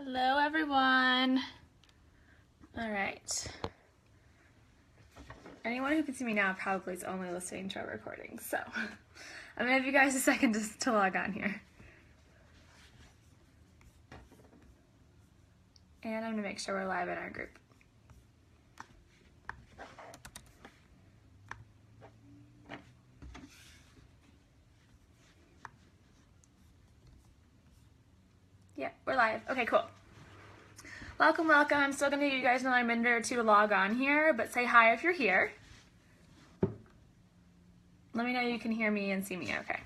Hello everyone. All right. Anyone who can see me now probably is only listening to our recording, so I'm gonna give you guys a second to log on here. And I'm gonna make sure we're live in our group. Yeah, we're live. Okay, cool. Welcome. I'm still gonna give you guys another minute or two to log on here, but say hi if you're here. Let me know you can hear me and see me okay.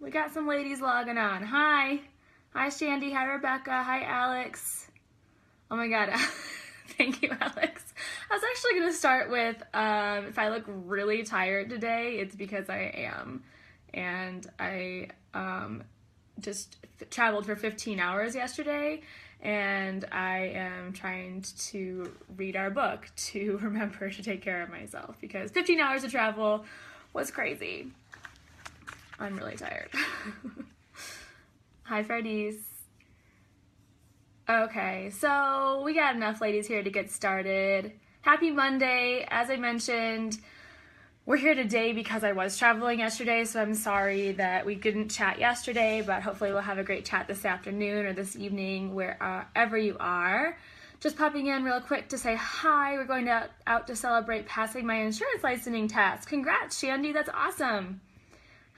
We got some ladies logging on. Hi. Hi, Shandy. Hi, Rebecca. Hi, Alex. Oh my God. Thank you, Alex. I was actually going to start with, if I look really tired today, it's because I am. And I just traveled for 15 hours yesterday, and I am trying to read our book to remember to take care of myself, because 15 hours of travel was crazy. I'm really tired. Hi, Freddy's. Okay, so we got enough ladies here to get started. Happy Monday. As I mentioned, we're here today because I was traveling yesterday, so I'm sorry that we couldn't chat yesterday, but hopefully we'll have a great chat this afternoon or this evening, wherever you are. Just popping in real quick to say hi. We're going out to celebrate passing my insurance licensing test. Congrats, Shandy. That's awesome.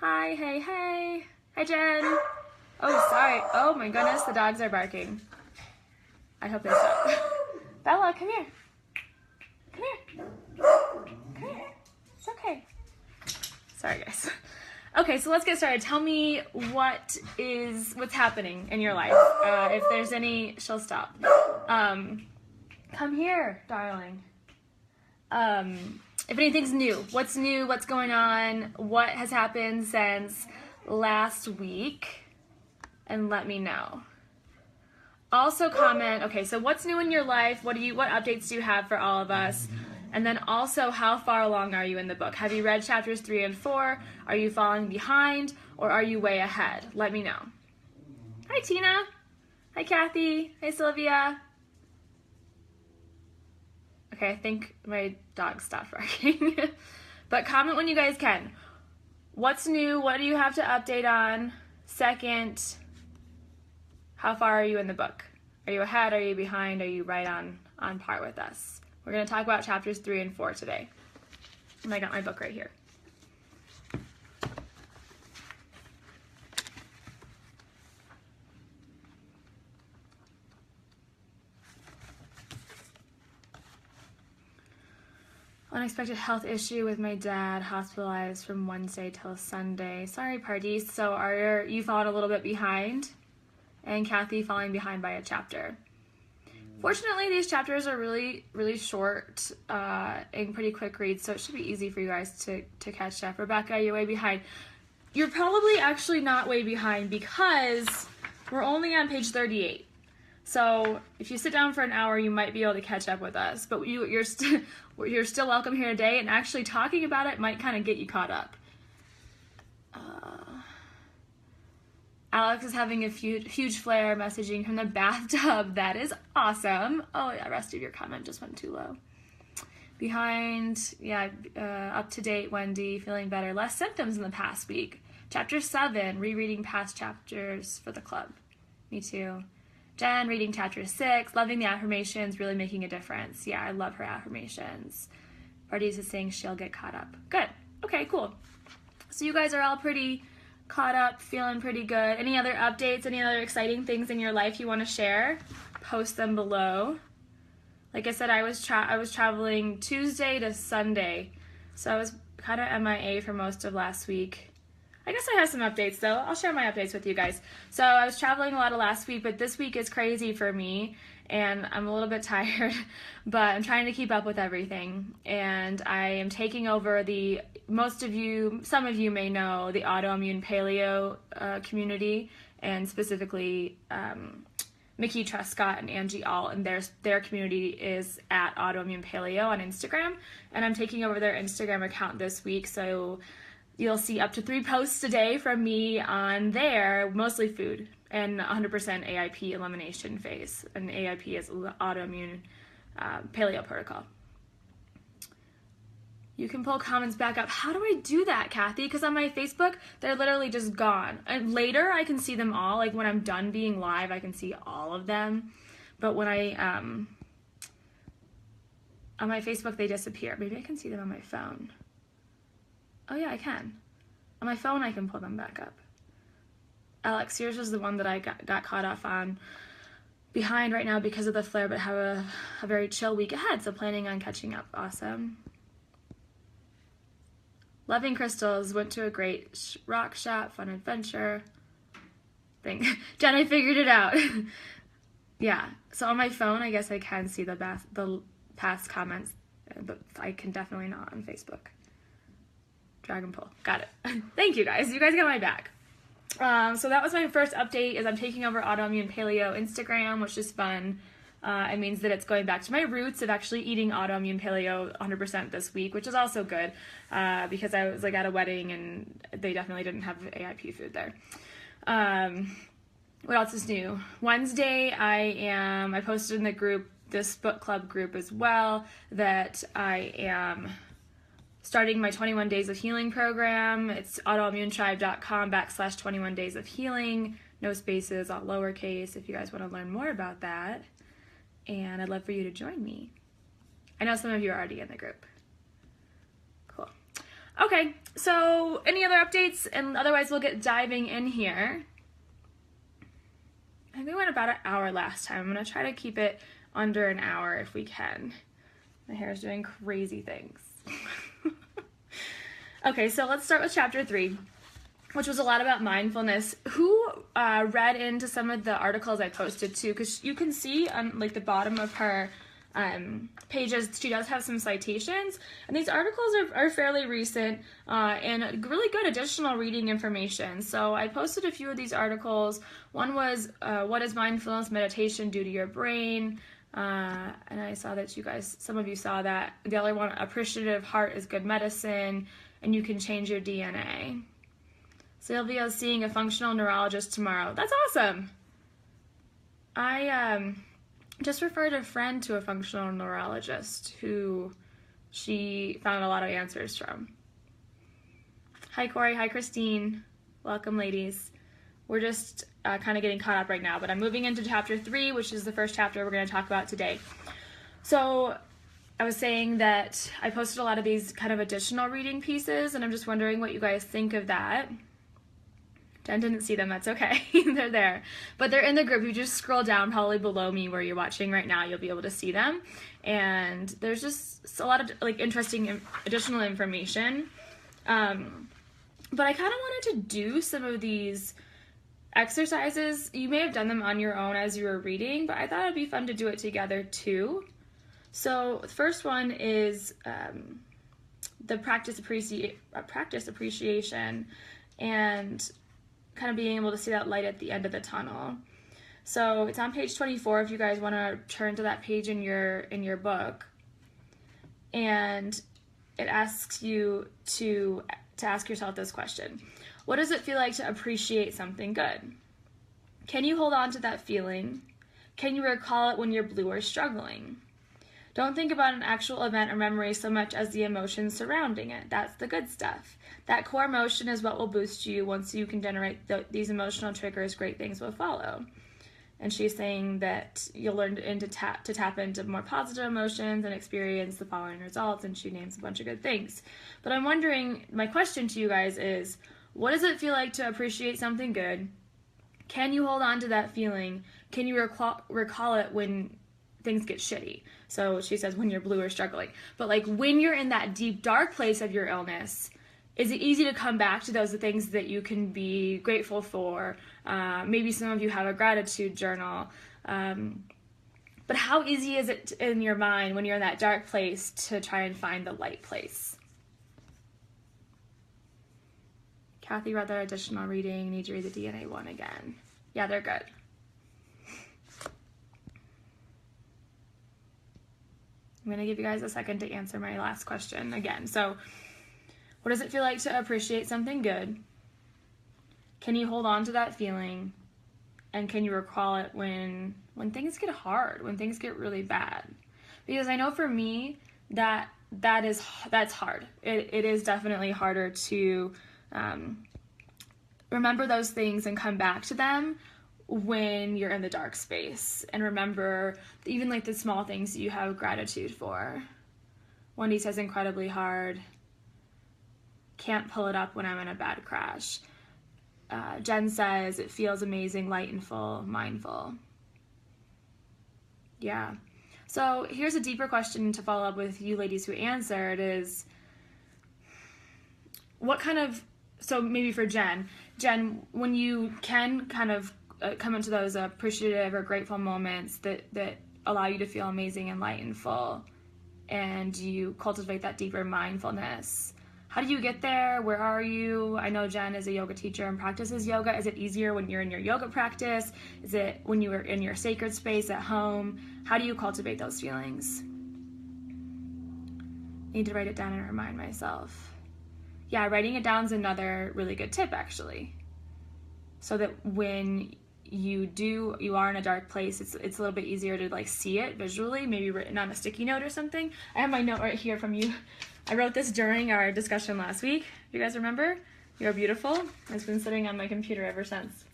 Hi, hey. Hi, Jen. Oh, sorry. Oh my goodness, the dogs are barking. I hope they stop. Bella, come here. Come here. It's okay. Sorry, guys. Okay, so let's get started. Tell me what's happening in your life. If there's any, she'll stop. Come here, darling. If anything's new, what's going on, what has happened since last week, and let me know. Also comment, okay, so what's new in your life? What updates do you have for all of us? And then also, how far along are you in the book? Have you read chapters 3 and 4? Are you falling behind, or are you way ahead? Let me know. Hi, Tina. Hi, Kathy. Hi, Sylvia. Okay, I think my dog stopped barking. But comment when you guys can. What's new? What do you have to update on? Second, how far are you in the book? Are you ahead? Are you behind? Are you right on par with us? We're going to talk about chapters 3 and 4 today. And I got my book right here. Unexpected health issue with my dad, hospitalized from Wednesday till Sunday. Sorry, Pardis. So are you falling a little bit behind? And Kathy falling behind by a chapter. Fortunately, these chapters are really, really short and pretty quick reads, so it should be easy for you guys to catch up. Rebecca, you're way behind. You're probably actually not way behind because we're only on page 38. So if you sit down for an hour, you might be able to catch up with us. But you're still welcome here today, and actually talking about it might kind of get you caught up. Alex is having a huge flare, messaging from the bathtub. That is awesome. Oh, the rest of your comment just went too low. Behind, yeah, up to date, Wendy, feeling better. Less symptoms in the past week. Chapter 7, rereading past chapters for the club. Me too. Jen, reading chapter 6, loving the affirmations, really making a difference. Yeah, I love her affirmations. Pardis is saying she'll get caught up. Good. Okay, cool. So you guys are all pretty caught up, feeling pretty good. Any other updates, any other exciting things in your life you want to share? Post them below. Like I said, I was traveling Tuesday to Sunday, so I was kind of MIA for most of last week. I guess I have some updates though. I'll share my updates with you guys. So I was traveling a lot of last week, but this week is crazy for me, and I'm a little bit tired, but I'm trying to keep up with everything. And I am taking over some of you may know, the autoimmune paleo community, and specifically Mickey Trescott and Angie Alt, and their community is at Autoimmune Paleo on Instagram, and I'm taking over their Instagram account this week, so you'll see up to 3 posts a day from me on there, mostly food, and 100% AIP elimination phase, and AIP is Autoimmune Paleo Protocol. You can pull comments back up. How do I do that, Kathy? Because on my Facebook, they're literally just gone. And later, I can see them all. Like when I'm done being live, I can see all of them. But when I, on my Facebook, they disappear. Maybe I can see them on my phone. Oh yeah, I can. On my phone, I can pull them back up. Alex, yours was the one that I got caught off on behind right now because of the flare, but have a very chill week ahead. So planning on catching up. Awesome. Loving crystals, went to a great rock shop, fun adventure thing. Jen, I figured it out. Yeah, so on my phone, I guess I can see the past comments, but I can definitely not on Facebook. Dragon pull, got it. Thank you guys. You guys got my back. So that was my first update. Is I'm taking over Autoimmune Paleo Instagram, which is fun. It means that it's going back to my roots of actually eating Autoimmune Paleo 100% this week, which is also good because I was like at a wedding and they definitely didn't have AIP food there. What else is new? Wednesday, I posted in the group, this book club group as well, that I am starting my 21 Days of Healing program. It's autoimmunetribe.com/21 Days of Healing. No spaces, all lowercase, if you guys want to learn more about that. And I'd love for you to join me. I know some of you are already in the group. Cool. Okay, so any other updates? And otherwise we'll get diving in here. I think we went about an hour last time. I'm going to try to keep it under an hour if we can. My hair is doing crazy things. Okay, so let's start with chapter 3, which was a lot about mindfulness. Who read into some of the articles I posted too? Because you can see on like the bottom of her pages, she does have some citations, and these articles are fairly recent and really good additional reading information. So I posted a few of these articles. One was what does mindfulness meditation do to your brain? And I saw that you guys, some of you saw that. The other one, appreciative heart is good medicine, and you can change your DNA. Sylvia's seeing a functional neurologist tomorrow. That's awesome. I just referred a friend to a functional neurologist who she found a lot of answers from. Hi, Corey. Hi, Christine. Welcome, ladies. We're just kind of getting caught up right now, but I'm moving into chapter 3, which is the first chapter we're going to talk about today. So I was saying that I posted a lot of these kind of additional reading pieces, and I'm just wondering what you guys think of that. Jen didn't see them, that's okay. They're there. But they're in the group. You just scroll down probably below me where you're watching right now, you'll be able to see them. And there's just a lot of like interesting additional information. But I kind of wanted to do some of these exercises. You may have done them on your own as you were reading, but I thought it'd be fun to do it together too. So the first one is the practice appreciation and kind of being able to see that light at the end of the tunnel. So it's on page 24 if you guys want to turn to that page in your book. And it asks you to ask yourself this question. What does it feel like to appreciate something good? Can you hold on to that feeling? Can you recall it when you're blue or struggling? Don't think about an actual event or memory so much as the emotions surrounding it. That's the good stuff. That core emotion is what will boost you. Once you can generate these emotional triggers, great things will follow. And she's saying that you'll learn to tap into more positive emotions and experience the following results, and she names a bunch of good things. But I'm wondering, my question to you guys is, what does it feel like to appreciate something good? Can you hold on to that feeling? Can you recall it when things get shitty? So she says when you're blue or struggling. But like when you're in that deep, dark place of your illness, is it easy to come back to those things that you can be grateful for? Maybe some of you have a gratitude journal. But how easy is it in your mind when you're in that dark place to try and find the light place? Kathy read their additional reading. Need to read the DNA one again. Yeah, they're good. I'm going to give you guys a second to answer my last question again. So, what does it feel like to appreciate something good? Can you hold on to that feeling? And can you recall it when things get hard, when things get really bad? Because I know for me that's hard. It is definitely harder to remember those things and come back to them when you're in the dark space, and remember even like the small things you have gratitude for. Wendy says incredibly hard. Can't pull it up when I'm in a bad crash. Jen says it feels amazing, light and full, mindful. Yeah. So here's a deeper question to follow up with you ladies who answered is, what kind of, so maybe for Jen, when you can kind of come into those appreciative or grateful moments that allow you to feel amazing and light and full, and you cultivate that deeper mindfulness, how do you get there? Where are you? I know Jen is a yoga teacher and practices yoga. Is it easier when you're in your yoga practice? Is it when you are in your sacred space at home? How do you cultivate those feelings? I need to write it down and remind myself. Yeah, writing it down is another really good tip, actually. So that when you are in a dark place, it's a little bit easier to like see it visually, maybe written on a sticky note or something. I have my note right here from you. I wrote this during our discussion last week. You guys remember? You're beautiful. It's been sitting on my computer ever since.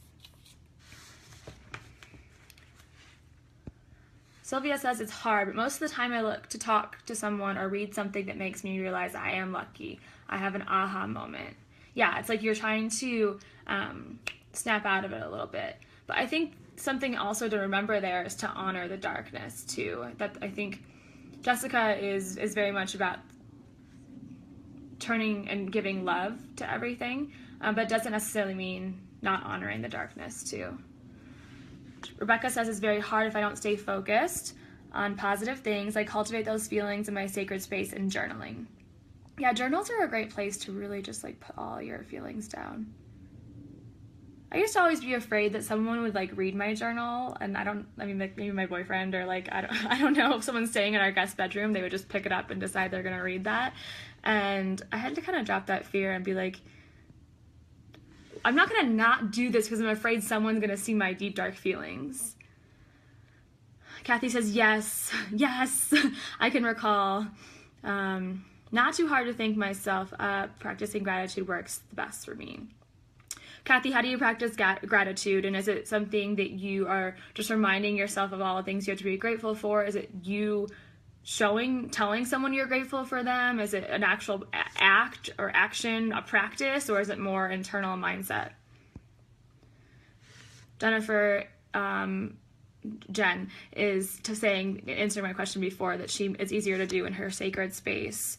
Sylvia says it's hard, but most of the time I look to talk to someone or read something that makes me realize I am lucky. I have an aha moment. Yeah, it's like you're trying to snap out of it a little bit. But I think something also to remember there is to honor the darkness too. That I think Jessica is very much about turning and giving love to everything, but doesn't necessarily mean not honoring the darkness too. Rebecca says it's very hard if I don't stay focused on positive things. I cultivate those feelings in my sacred space and journaling. Yeah, journals are a great place to really just like put all your feelings down. I used to always be afraid that someone would like read my journal, and maybe my boyfriend or like I don't know, if someone's staying in our guest bedroom, they would just pick it up and decide they're gonna read that. And I had to kind of drop that fear and be like, I'm not gonna not do this because I'm afraid someone's gonna see my deep dark feelings. Kathy says yes, I can recall. Not too hard to think myself up. Practicing gratitude works the best for me. Kathy, how do you practice gratitude? And is it something that you are just reminding yourself of all the things you have to be grateful for? Is it you telling someone you're grateful for them? Is it an actual act or action, a practice, or is it more internal mindset? Jennifer, Jen is answering my question before, that it's easier to do in her sacred space,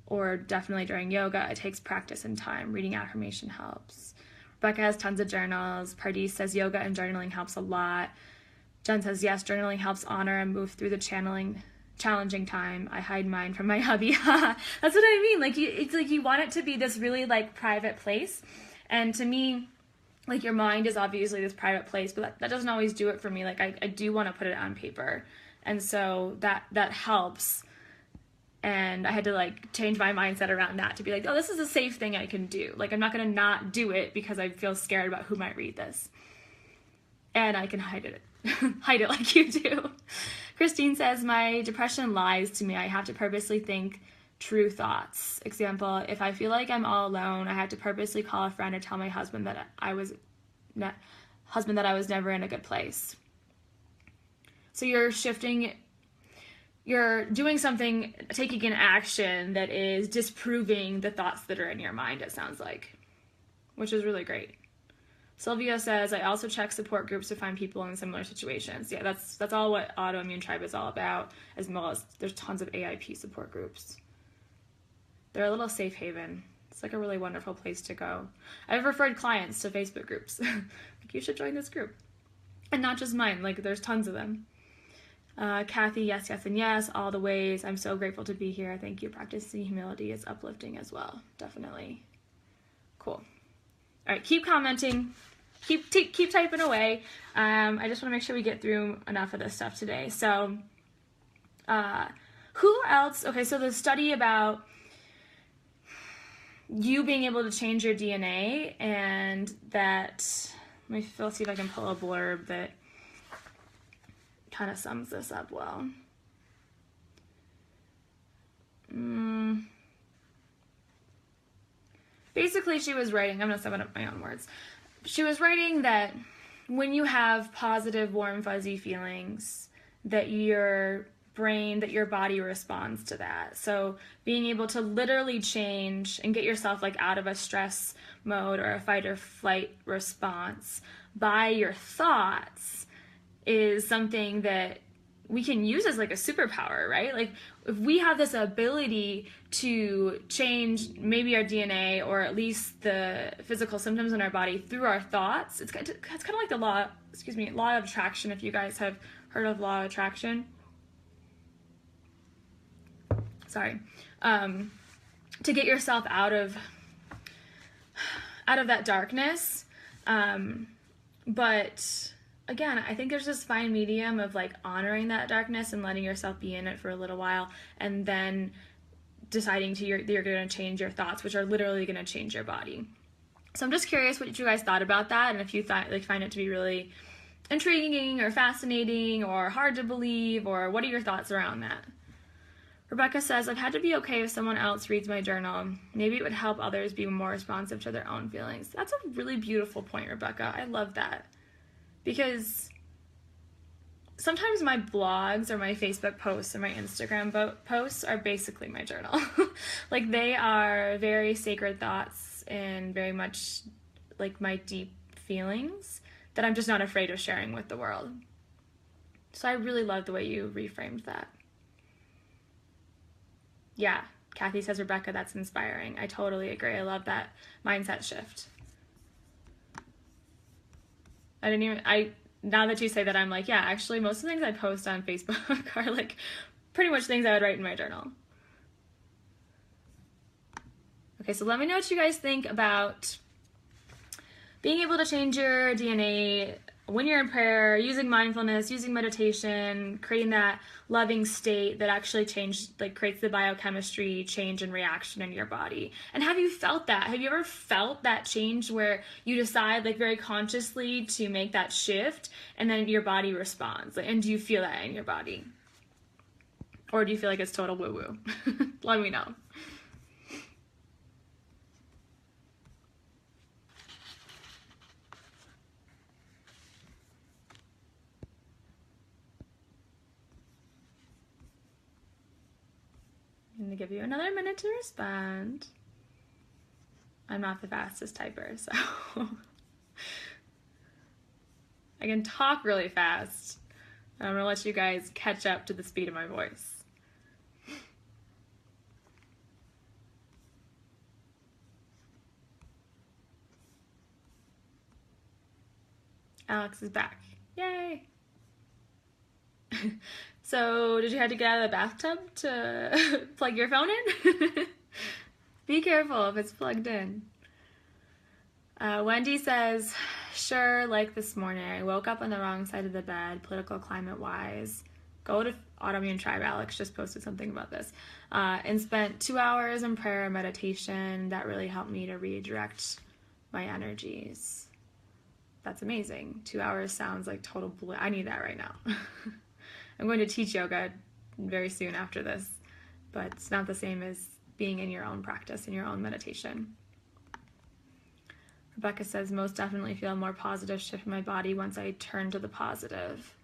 or definitely during yoga. It takes practice and time. Reading affirmation helps. Rebecca has tons of journals. Pardis says yoga and journaling helps a lot. Jen says yes, journaling helps honor and move through the challenging time. I hide mine from my hubby. That's what I mean. Like it's like you want it to be this really like private place, and to me, like your mind is obviously this private place, but that doesn't always do it for me. Like I do want to put it on paper, and so that helps. And I had to like change my mindset around that to be like, oh, this is a safe thing I can do. Like I'm not gonna not do it because I feel scared about who might read this, and I can hide it. Hide it like you do. Christine says, my depression lies to me. I have to purposely think true thoughts. Example, if I feel like I'm all alone, I have to purposely call a friend or tell my husband that I was never in a good place. So you're doing something, taking an action that is disproving the thoughts that are in your mind, it sounds like, which is really great. Sylvia says, I also check support groups to find people in similar situations. Yeah, that's all what Autoimmune Tribe is all about, as well as there's tons of AIP support groups. They're a little safe haven. It's like a really wonderful place to go. I've referred clients to Facebook groups. Like, you should join this group. And not just mine, like there's tons of them. Kathy, yes, and yes, all the ways. I'm so grateful to be here. Thank you. Practicing humility is uplifting as well. Definitely. Cool. All right, keep commenting, keep typing away. I just want to make sure we get through enough of this stuff today. So Who else? Okay, so the study about you being able to change your DNA, and that, let's see if I can pull a blurb that kind of sums this up well. Basically, she was writing, I'm going to sum it up my own words. She was writing that when you have positive, warm, fuzzy feelings, that your brain, that your body responds to that. So being able to literally change and get yourself like out of a stress mode or a fight or flight response by your thoughts is something that we can use as like a superpower, right? Like if we have this ability to change maybe our DNA or at least the physical symptoms in our body through our thoughts, it's kind of like the law of attraction, if you guys have heard of law of attraction. Sorry. To get yourself out of that darkness. But again, I think there's this fine medium of like honoring that darkness and letting yourself be in it for a little while, and then deciding you're going to change your thoughts, which are literally going to change your body. So I'm just curious what you guys thought about that, and if you find it to be really intriguing or fascinating or hard to believe, or what are your thoughts around that? Rebecca says, I've had to be okay if someone else reads my journal. Maybe it would help others be more responsive to their own feelings. That's a really beautiful point, Rebecca. I love that. Because sometimes my blogs or my Facebook posts or my Instagram posts are basically my journal. Like they are very sacred thoughts and very much like my deep feelings that I'm just not afraid of sharing with the world. So I really love the way you reframed that. Yeah, Kathy says, Rebecca, that's inspiring. I totally agree. I love that mindset shift. Now that you say that, I'm like, yeah, actually most of the things I post on Facebook are like pretty much things I would write in my journal. Okay, so let me know what you guys think about being able to change your DNA when you're in prayer, using mindfulness, using meditation, creating that loving state that actually creates the biochemistry change and reaction in your body. And have you felt that? Have you ever felt that change where you decide like very consciously to make that shift and then your body responds? And do you feel that in your body? Or do you feel like it's total woo-woo? Let me know. I'm going to give you another minute to respond. I'm not the fastest typer, so I can talk really fast. I'm going to let you guys catch up to the speed of my voice. Alex is back. Yay! So, did you have to get out of the bathtub to plug your phone in? Be careful if it's plugged in. Wendy says, sure, like this morning, I woke up on the wrong side of the bed, political climate-wise. Go to Autoimmune Tribe. Alex just posted something about this. And spent 2 hours in prayer and meditation. That really helped me to redirect my energies. That's amazing. 2 hours sounds like total blue. I need that right now. I'm going to teach yoga very soon after this, but it's not the same as being in your own practice, in your own meditation. Rebecca says, most definitely feel a more positive shift in my body once I turn to the positive.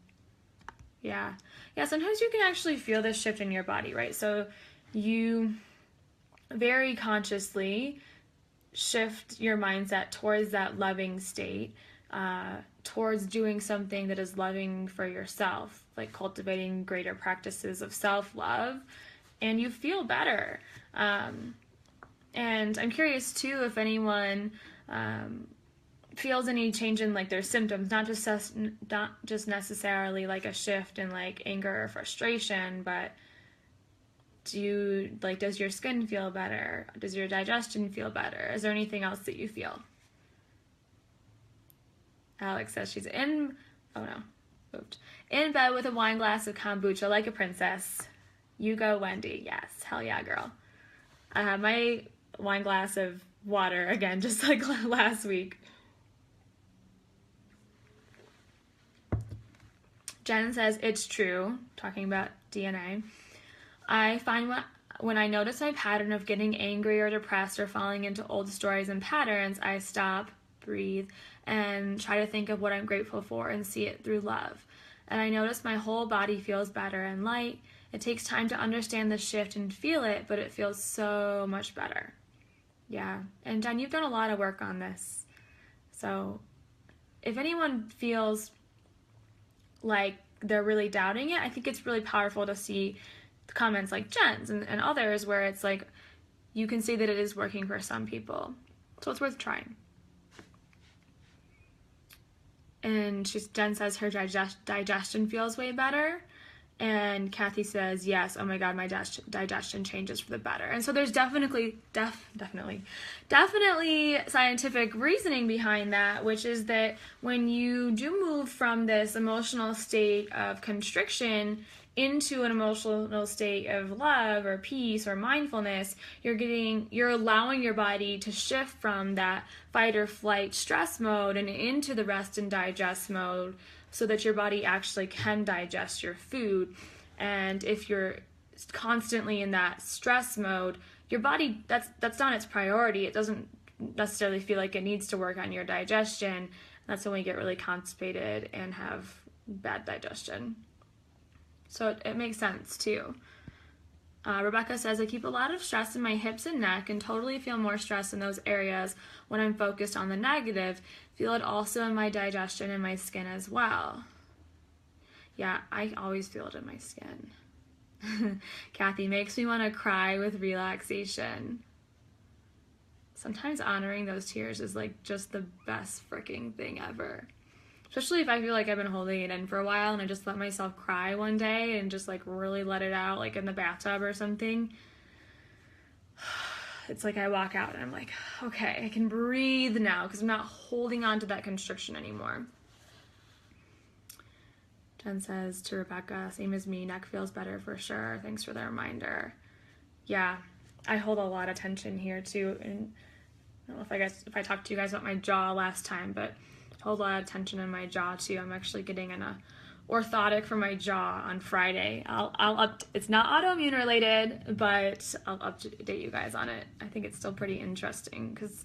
Yeah, sometimes you can actually feel this shift in your body, right? So you very consciously shift your mindset towards that loving state, towards doing something that is loving for yourself, like cultivating greater practices of self-love, and you feel better. And I'm curious too if anyone feels any change in like their symptoms, not just necessarily like a shift in like anger or frustration, but does your skin feel better? Does your digestion feel better? Is there anything else that you feel? Alex says she's in, oh no. moved. In bed with a wine glass of kombucha like a princess. You go, Wendy. Yes. Hell yeah, girl. I have my wine glass of water again, just like last week. Jen says, it's true, talking about DNA. I find when I notice my pattern of getting angry or depressed or falling into old stories and patterns, I stop, breathe, and try to think of what I'm grateful for and see it through love. And I notice my whole body feels better and light. It takes time to understand the shift and feel it, but it feels so much better. Yeah, and Jen, you've done a lot of work on this. So if anyone feels like they're really doubting it, I think it's really powerful to see comments like Jen's and others where it's like you can see that it is working for some people. So it's worth trying. And Jen says her digestion feels way better. And Kathy says, yes, oh my God, my digestion changes for the better. And so there's definitely scientific reasoning behind that, which is that when you do move from this emotional state of constriction into an emotional state of love or peace or mindfulness, you're allowing your body to shift from that fight or flight stress mode and into the rest and digest mode, so that your body actually can digest your food. And if you're constantly in that stress mode, your body, that's not its priority. It doesn't necessarily feel like it needs to work on your digestion. That's when we get really constipated and have bad digestion. So it makes sense too. Rebecca says, I keep a lot of stress in my hips and neck and totally feel more stress in those areas when I'm focused on the negative. Feel it also in my digestion and my skin as well. Yeah, I always feel it in my skin. Kathy, makes me want to cry with relaxation. Sometimes honoring those tears is like just the best freaking thing ever. Especially if I feel like I've been holding it in for a while and I just let myself cry one day and just like really let it out, like in the bathtub or something. It's like I walk out and I'm like, okay, I can breathe now because I'm not holding on to that constriction anymore. Jen says to Rebecca, same as me, neck feels better for sure. Thanks for the reminder. Yeah, I hold a lot of tension here too. And I don't know if I talked to you guys about my jaw last time, but I hold a lot of tension in my jaw too. I'm actually getting an orthotic for my jaw on Friday. It's not autoimmune related, but I'll update you guys on it. I think it's still pretty interesting because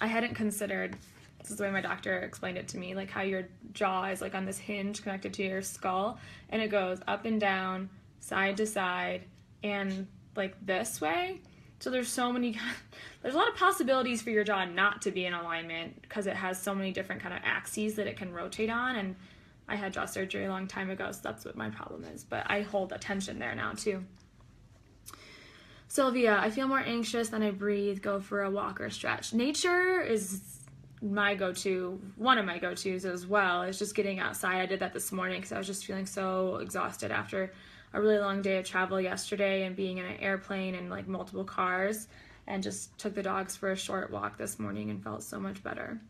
I hadn't considered, this is the way my doctor explained it to me, like how your jaw is like on this hinge connected to your skull and it goes up and down, side to side, and like this way. So there's a lot of possibilities for your jaw not to be in alignment because it has so many different kind of axes that it can rotate on. And I had jaw surgery a long time ago, so that's what my problem is. But I hold a tension there now too. Sylvia, I feel more anxious than I breathe. Go for a walk or stretch. Nature is my go-to, one of my go-tos as well, is just getting outside. I did that this morning because I was just feeling so exhausted after a really long day of travel yesterday and being in an airplane and like multiple cars, and just took the dogs for a short walk this morning and felt so much better.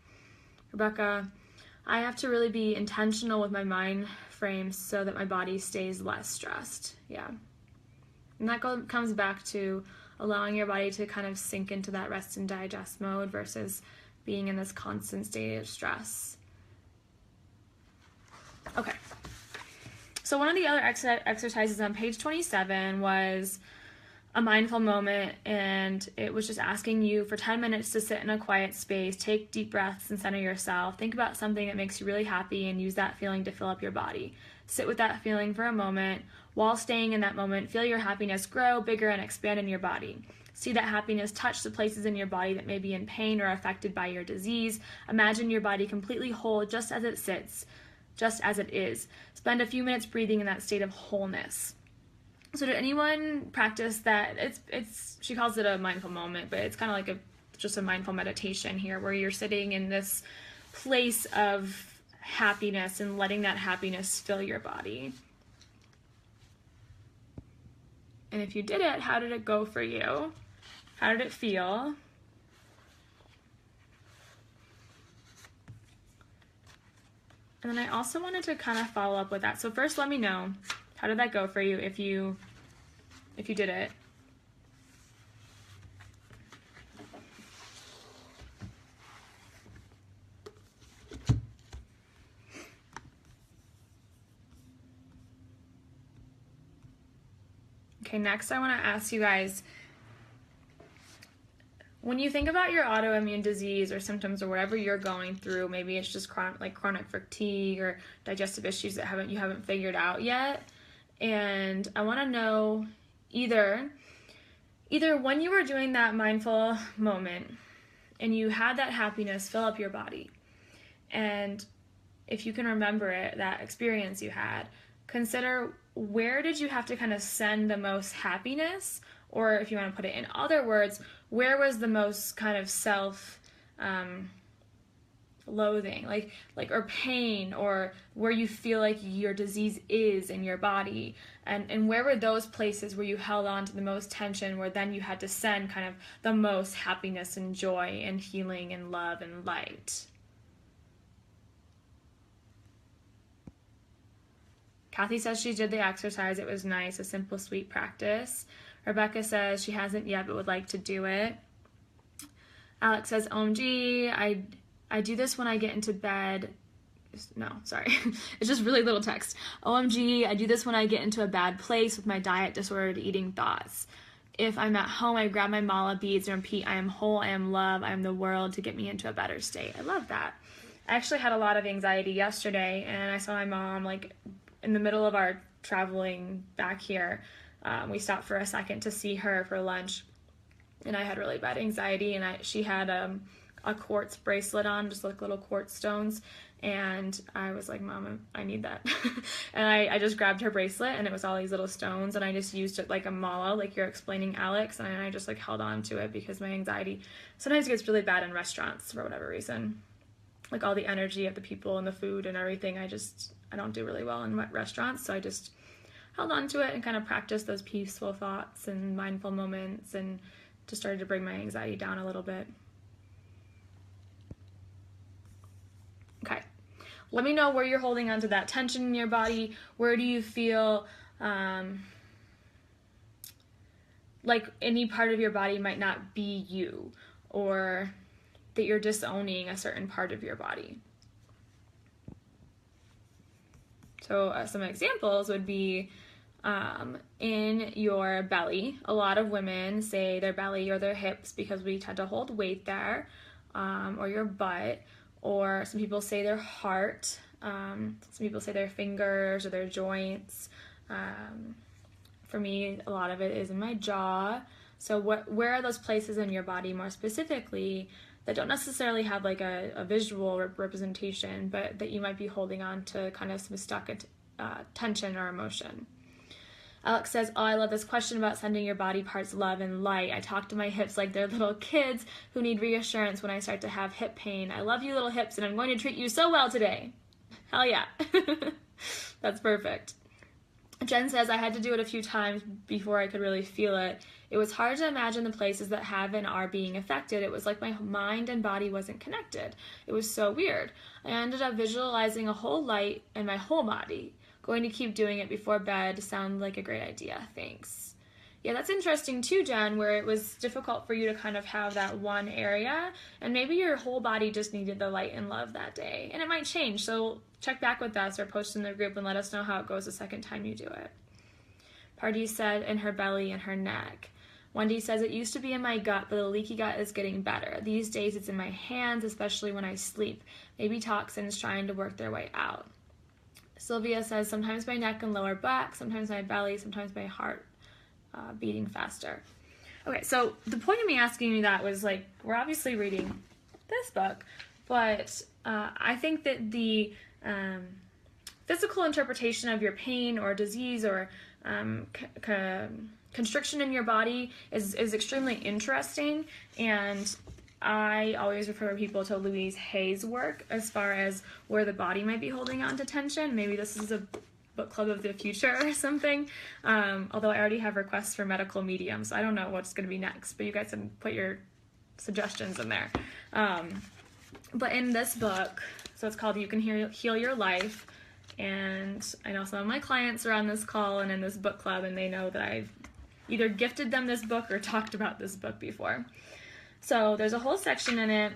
Rebecca, I have to really be intentional with my mind frame so that my body stays less stressed. Yeah. And that comes back to allowing your body to kind of sink into that rest and digest mode versus being in this constant state of stress. Okay. So one of the other exercises on page 27 was a mindful moment, and it was just asking you for 10 minutes to sit in a quiet space, take deep breaths and center yourself. Think about something that makes you really happy and use that feeling to fill up your body. Sit with that feeling for a moment. While staying in that moment, feel your happiness grow bigger and expand in your body. See that happiness touch the places in your body that may be in pain or affected by your disease. Imagine your body completely whole just as it sits, just as it is. Spend a few minutes breathing in that state of wholeness. So did anyone practice that? She calls it a mindful moment, but it's kind of like just a mindful meditation here where you're sitting in this place of happiness and letting that happiness fill your body. And if you did it, how did it go for you? How did it feel? And then I also wanted to kind of follow up with that. So first, let me know, how did that go for you if you did it? Okay, next I want to ask you guys, when you think about your autoimmune disease or symptoms or whatever you're going through, maybe it's just chronic fatigue or digestive issues that you haven't figured out yet. And I want to know either when you were doing that mindful moment and you had that happiness fill up your body, and if you can remember it, that experience you had, consider where did you have to kind of send the most happiness, or if you want to put it in other words, where was the most kind of self loathing, like or pain, or where you feel like your disease is in your body, and where were those places where you held on to the most tension, where then you had to send kind of the most happiness and joy and healing and love and light. Kathy says she did the exercise. It was nice, a simple, sweet practice. Rebecca says she hasn't yet but would like to do it. Alex says, OMG, I do this when I get into bed. No, sorry. It's just really little text. OMG, I do this when I get into a bad place with my diet disordered eating thoughts. If I'm at home, I grab my mala beads and repeat, I am whole, I am love, I am the world, to get me into a better state. I love that. I actually had a lot of anxiety yesterday, and I saw my mom, in the middle of our traveling back here. We stopped for a second to see her for lunch, and I had really bad anxiety, and she had a quartz bracelet on, just like little quartz stones, and I was like, Mom, I need that. And I just grabbed her bracelet, and it was all these little stones, and I just used it like a mala, like you're explaining, Alex, and I just held on to it because my anxiety sometimes gets really bad in restaurants for whatever reason. Like all the energy of the people and the food and everything, I don't do really well in restaurants, so I just held on to it and kind of practiced those peaceful thoughts and mindful moments, and just started to bring my anxiety down a little bit. Okay, let me know where you're holding on to that tension in your body. Where do you feel like any part of your body might not be you, or that you're disowning a certain part of your body? So some examples would be in your belly. A lot of women say their belly or their hips because we tend to hold weight there, or your butt, or some people say their heart, some people say their fingers or their joints. For me, a lot of it is in my jaw. So where are those places in your body more specifically that don't necessarily have like a visual representation, but that you might be holding on to kind of some stuck tension or emotion? Alex says, oh, I love this question about sending your body parts love and light. I talk to my hips like they're little kids who need reassurance when I start to have hip pain. I love you, little hips, and I'm going to treat you so well today. Hell yeah. That's perfect. Jen says, I had to do it a few times before I could really feel it. It was hard to imagine the places that have and are being affected. It was like my mind and body wasn't connected. It was so weird. I ended up visualizing a whole light in my whole body. Going to keep doing it before bed. Sounds like a great idea. Thanks. Yeah, that's interesting too, Jen, where it was difficult for you to kind of have that one area, and maybe your whole body just needed the light and love that day. And it might change, so check back with us or post in the group and let us know how it goes the second time you do it. Party said in her belly and her neck. Wendy says, it used to be in my gut, but the leaky gut is getting better. These days it's in my hands, especially when I sleep. Maybe toxins trying to work their way out. Sylvia says, sometimes my neck and lower back, sometimes my belly, sometimes my heart beating faster. Okay, so the point of me asking you that was like, we're obviously reading this book, but I think that the physical interpretation of your pain or disease or constriction in your body is extremely interesting, and I always refer people to Louise Hay's work as far as where the body might be holding on to tension. Maybe this is a book club of the future or something, although I already have requests for medical mediums, so I don't know what's going to be next, but you guys can put your suggestions in there. But in this book, So it's called You Can Heal Your Life. And I know some of my clients are on this call and in this book club, and they know that I've either gifted them this book or talked about this book before. So there's a whole section in it,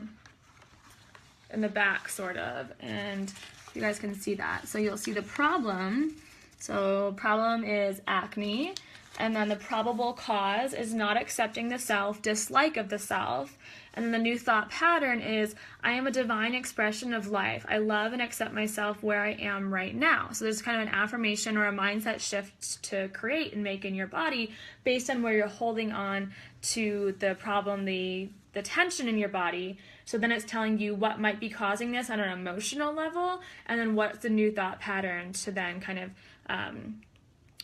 in the back sort of, and you guys can see that. So you'll see the problem. So problem is acne, and then the probable cause is not accepting the self, dislike of the self. And then the new thought pattern is, I am a divine expression of life. I love and accept myself where I am right now. So there's kind of an affirmation or a mindset shift to create and make in your body based on where you're holding on to the problem, the tension in your body. So then it's telling you what might be causing this on an emotional level, and then what's the new thought pattern to then kind of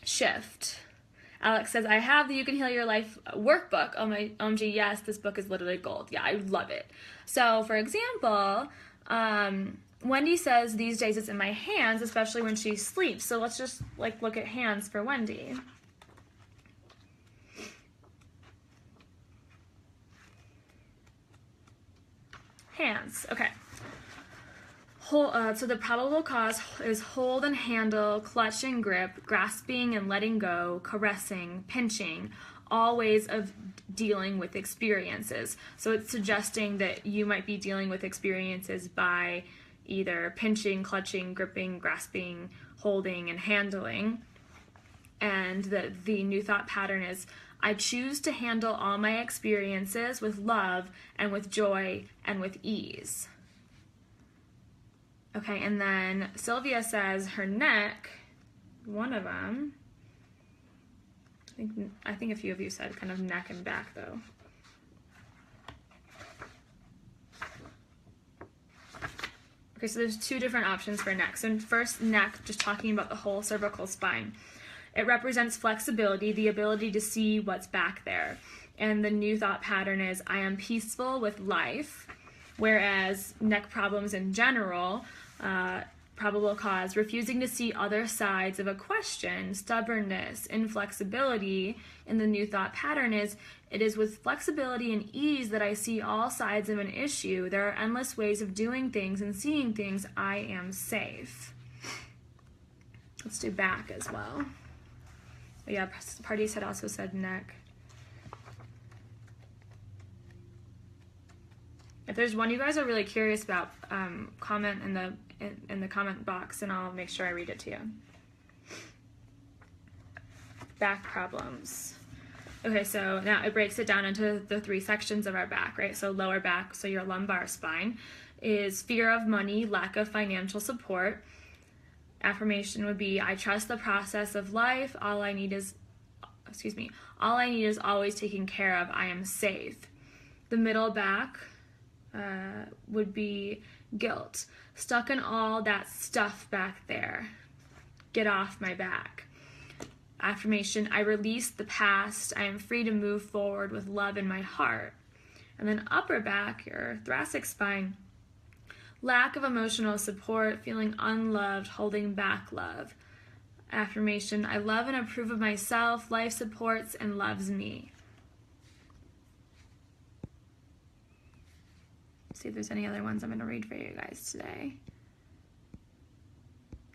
shift. Alex says, I have the You Can Heal Your Life workbook. Oh my, OMG, yes, this book is literally gold. Yeah, I love it. So, for example, Wendy says these days it's in my hands, especially when she sleeps. So let's just look at hands for Wendy. Hands, okay. So the probable cause is hold and handle, clutch and grip, grasping and letting go, caressing, pinching, all ways of dealing with experiences. So it's suggesting that you might be dealing with experiences by either pinching, clutching, gripping, grasping, holding, and handling. And the new thought pattern is, I choose to handle all my experiences with love and with joy and with ease. Okay, and then Sylvia says her neck, one of them, I think a few of you said kind of neck and back though. Okay, so there's two different options for neck. So first, neck, just talking about the whole cervical spine. It represents flexibility, the ability to see what's back there. And the new thought pattern is, I am peaceful with life. Whereas neck problems in general, probable cause, refusing to see other sides of a question, stubbornness, inflexibility, in the new thought pattern is, it is with flexibility and ease that I see all sides of an issue. There are endless ways of doing things and seeing things. I am safe. Let's do back as well. But yeah, Parties had also said neck. If there's one you guys are really curious about, comment in the comment box and I'll make sure I read it to you. Back problems. Okay, so now it breaks it down into the three sections of our back, right? So lower back, so your lumbar spine, is fear of money, lack of financial support. Affirmation would be, I trust the process of life. All I need is always taken care of. I am safe. The middle back would be guilt. Stuck in all that stuff back there. Get off my back. Affirmation, I release the past. I am free to move forward with love in my heart. And then upper back, your thoracic spine, lack of emotional support, feeling unloved, holding back love. Affirmation, I love and approve of myself. Life supports and loves me. See if there's any other ones I'm going to read for you guys today.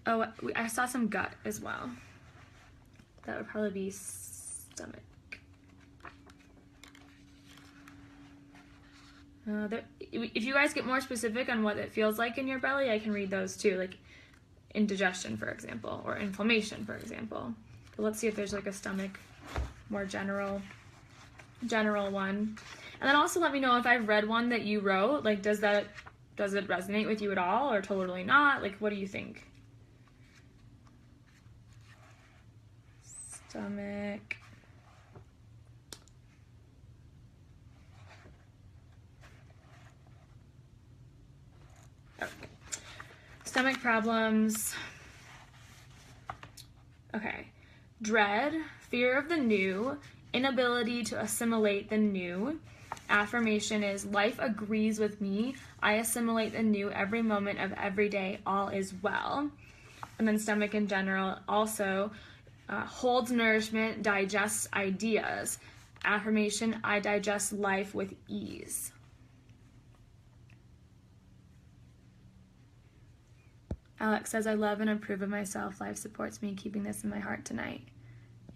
Oh, I saw some gut as well. That would probably be stomach. If you guys get more specific on what it feels like in your belly, I can read those too, like indigestion, for example, or inflammation, for example. But let's see if there's like a stomach, more general one. And then also let me know if I've read one that you wrote, like does it resonate with you at all or totally not? Like what do you think? Stomach. Okay. Stomach problems. Okay. Dread, fear of the new, inability to assimilate the new. Affirmation is, life agrees with me. I assimilate the new every moment of every day. All is well. And then stomach in general also holds nourishment, digests ideas. Affirmation, I digest life with ease. Alex says, I love and approve of myself. Life supports me, keeping this in my heart tonight.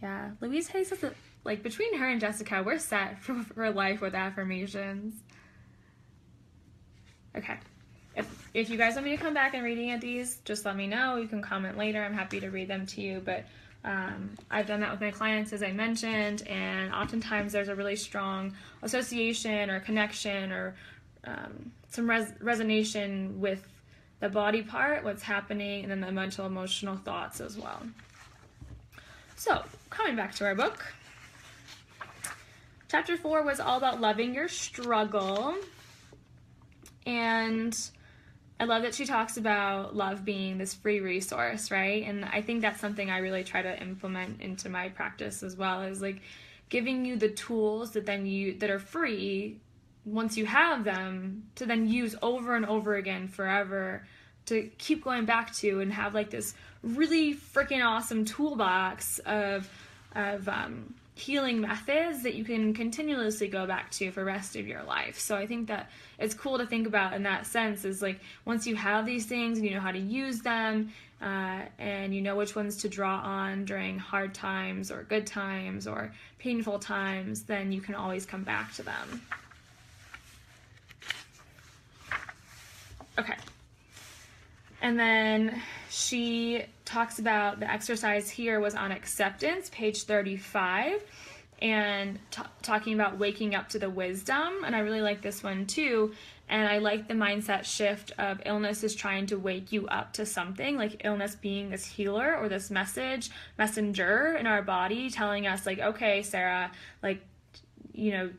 Yeah, Louise Hay says that, like, between her and Jessica, we're set for life with affirmations. Okay. If you guys want me to come back and read any of these, just let me know. You can comment later. I'm happy to read them to you. But I've done that with my clients, as I mentioned, and oftentimes there's a really strong association or connection or some resonation with the body part, what's happening, and then the mental, emotional thoughts as well. So, coming back to our book. Chapter 4 was all about loving your struggle. And I love that she talks about love being this free resource, right? And I think that's something I really try to implement into my practice as well, is like giving you the tools that are free once you have them to then use over and over again forever, to keep going back to and have like this really freaking awesome toolbox of healing methods that you can continuously go back to for the rest of your life. So I think that it's cool to think about in that sense, is like once you have these things and you know how to use them and you know which ones to draw on during hard times or good times or painful times, then you can always come back to them. Okay. And then she talks about the exercise here was on acceptance, page 35, and talking about waking up to the wisdom. And I really like this one too. And I like the mindset shift of illness is trying to wake you up to something, like illness being this healer or this messenger in our body telling us like, okay, Sarah, like, you know,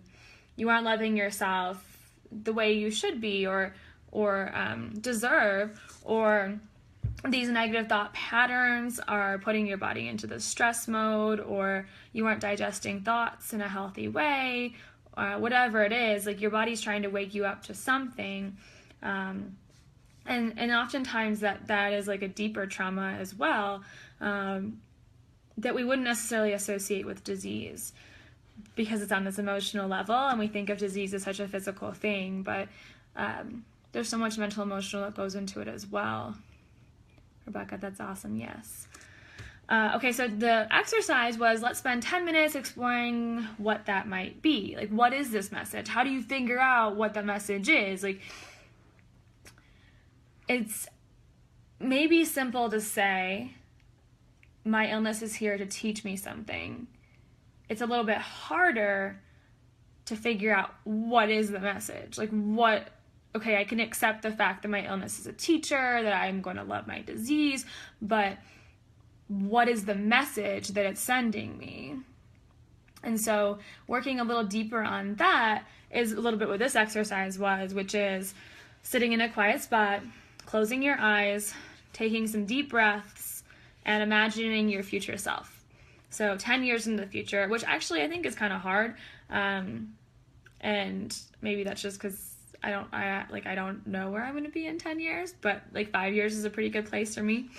you aren't loving yourself the way you should be or deserve, or these negative thought patterns are putting your body into the stress mode, or you aren't digesting thoughts in a healthy way, whatever it is, like your body's trying to wake you up to something. And oftentimes that is like a deeper trauma as well, that we wouldn't necessarily associate with disease because it's on this emotional level and we think of disease as such a physical thing, but there's so much mental emotional that goes into it as well. Rebecca, that's awesome. Yes. Okay, so the exercise was, let's spend 10 minutes exploring what that might be. Like, what is this message? How do you figure out what the message is? Like, it's maybe simple to say, my illness is here to teach me something. It's a little bit harder to figure out what is the message. Like, okay, I can accept the fact that my illness is a teacher, that I'm going to love my disease, but what is the message that it's sending me? And so working a little deeper on that is a little bit what this exercise was, which is sitting in a quiet spot, closing your eyes, taking some deep breaths, and imagining your future self. So 10 years in the future, which actually I think is kind of hard, and maybe that's just because I don't know where I'm going to be in 10 years, but like 5 years is a pretty good place for me.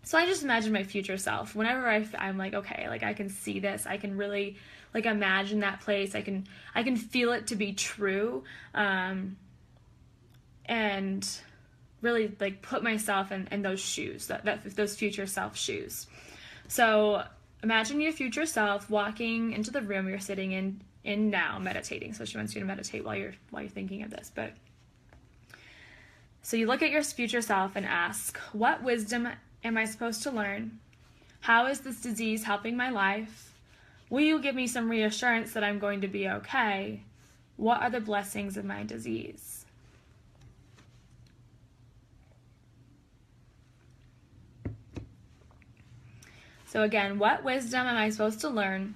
So I just imagine my future self. Whenever I'm like, okay, like I can see this, I can really like imagine that place. I can feel it to be true, and really like put myself in those shoes, those future self shoes. So imagine your future self walking into the room you're sitting in now, meditating. So she wants you to meditate while you're thinking of this. But so you look at your future self and ask, what wisdom am I supposed to learn? How is this disease helping my life? Will you give me some reassurance that I'm going to be okay? What are the blessings of my disease? So again, what wisdom am I supposed to learn?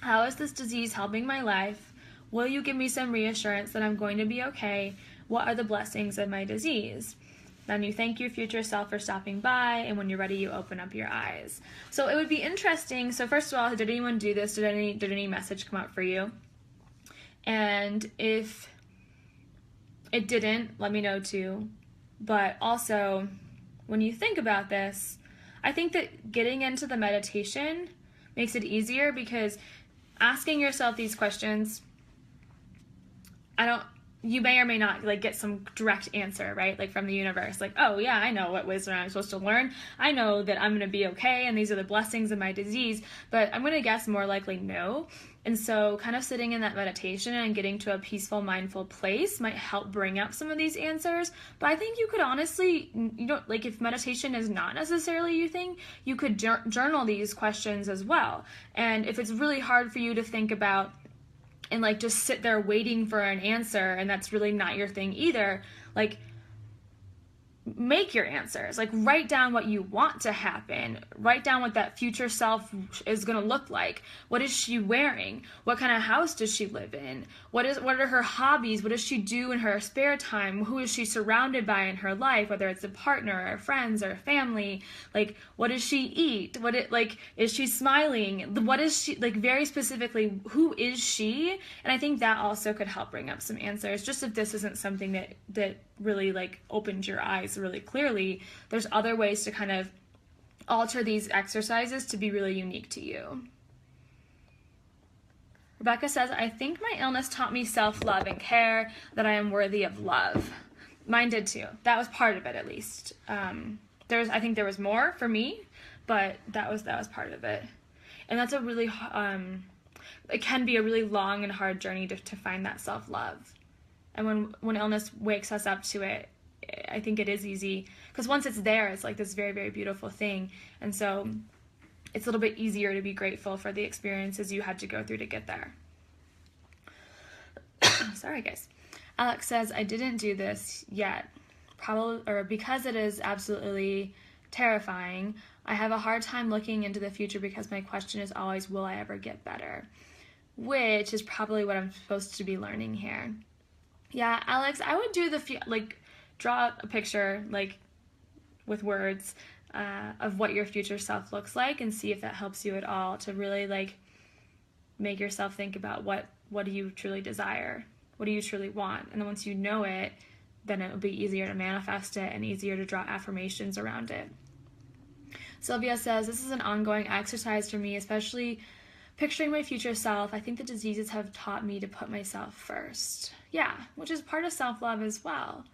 How is this disease helping my life? Will you give me some reassurance that I'm going to be okay? What are the blessings of my disease? Then you thank your future self for stopping by, and when you're ready, you open up your eyes. So it would be interesting. So first of all, did anyone do this? Did any message come up for you? And if it didn't, let me know too. But also, when you think about this, I think that getting into the meditation makes it easier, because asking yourself these questions, you may or may not like get some direct answer, right? Like from the universe, like, oh yeah, I know what wisdom I'm supposed to learn. I know that I'm going to be okay. And these are the blessings of my disease, but I'm going to guess more likely no. And so kind of sitting in that meditation and getting to a peaceful, mindful place might help bring up some of these answers. But I think you could honestly, like if meditation is not necessarily your thing, you could journal these questions as well. And if it's really hard for you to think about and like just sit there waiting for an answer, and that's really not your thing either, like make your answers, like write down what you want to happen, write down what that future self is going to look like. What is she wearing? What kind of house does she live in? What are her hobbies? What does she do in her spare time? Who is she surrounded by in her life, whether it's a partner or friends or family? Like what does she eat? Is she smiling? What is she, like very specifically, who is she? And I think that also could help bring up some answers. Just if this isn't something that really like opened your eyes really clearly, there's other ways to kind of alter these exercises to be really unique to you. Rebecca says, I think my illness taught me self-love and care, that I am worthy of love. Mine did too. That was part of it, at least. I think there was more for me, but that was part of it. And that's a really it can be a really long and hard journey to find that self-love. And when illness wakes us up to it, I think it is easy, because once it's there, it's like this very, very beautiful thing. And so it's a little bit easier to be grateful for the experiences you had to go through to get there. Sorry, guys. Alex says, I didn't do this yet, because it is absolutely terrifying. I have a hard time looking into the future because my question is always, will I ever get better? Which is probably what I'm supposed to be learning here. Yeah, Alex, I would do draw a picture, like, with words of what your future self looks like, and see if that helps you at all to really, like, make yourself think about what do you truly desire? What do you truly want? And then once you know it, then it'll be easier to manifest it and easier to draw affirmations around it. Sylvia says, this is an ongoing exercise for me, especially picturing my future self. I think the diseases have taught me to put myself first. Yeah, which is part of self-love as well,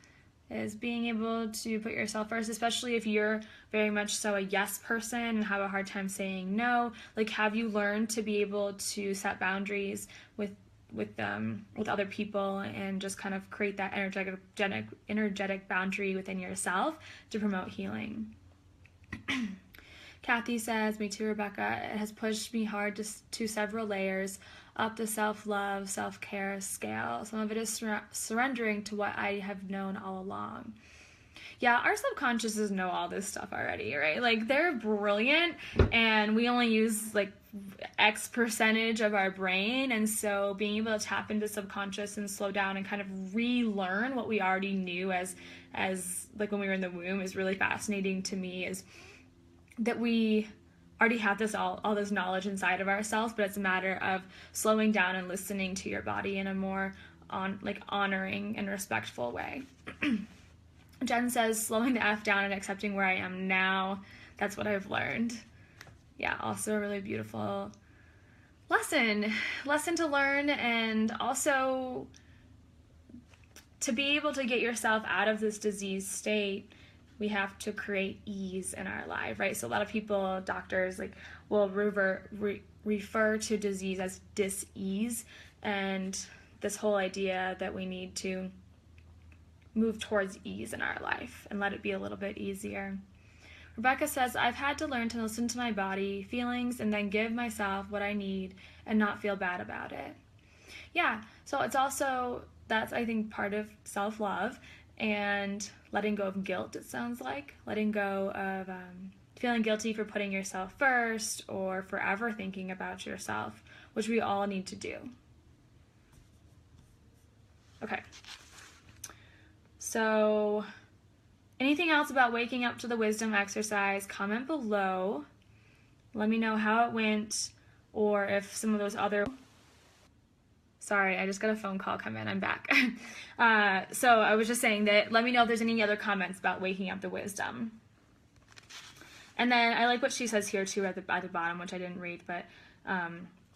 is being able to put yourself first, especially if you're very much so a yes person and have a hard time saying no. Like, have you learned to be able to set boundaries with other people and just kind of create that energetic boundary within yourself to promote healing? Kathy says, me too, Rebecca. It has pushed me hard to several layers up the self-love, self-care scale. Some of it is surrendering to what I have known all along. Yeah, our subconsciouses know all this stuff already, right? Like, they're brilliant, and we only use, like, X percentage of our brain, and so being able to tap into subconscious and slow down and kind of relearn what we already knew as like, when we were in the womb is really fascinating to me, is that we already have all this knowledge inside of ourselves, but it's a matter of slowing down and listening to your body in a more honoring and respectful way. Jen says, slowing the F down and accepting where I am now. That's what I've learned. Yeah, also a really beautiful lesson to learn, and also to be able to get yourself out of this disease state. We have to create ease in our life, right? So a lot of people, doctors, like, will refer to disease as dis-ease, and this whole idea that we need to move towards ease in our life and let it be a little bit easier. Rebecca says, I've had to learn to listen to my body, feelings, and then give myself what I need and not feel bad about it. Yeah, so it's also, that's, I think, part of self-love, and letting go of guilt, it sounds like. Letting go of feeling guilty for putting yourself first or forever thinking about yourself, which we all need to do. Okay. So, anything else about waking up to the wisdom exercise, comment below. Let me know how it went, or if some of those other... Sorry, I just got a phone call come in. I'm back. So I was just saying that let me know if there's any other comments about waking up the wisdom. And then I like what she says here too at the bottom, which I didn't read, but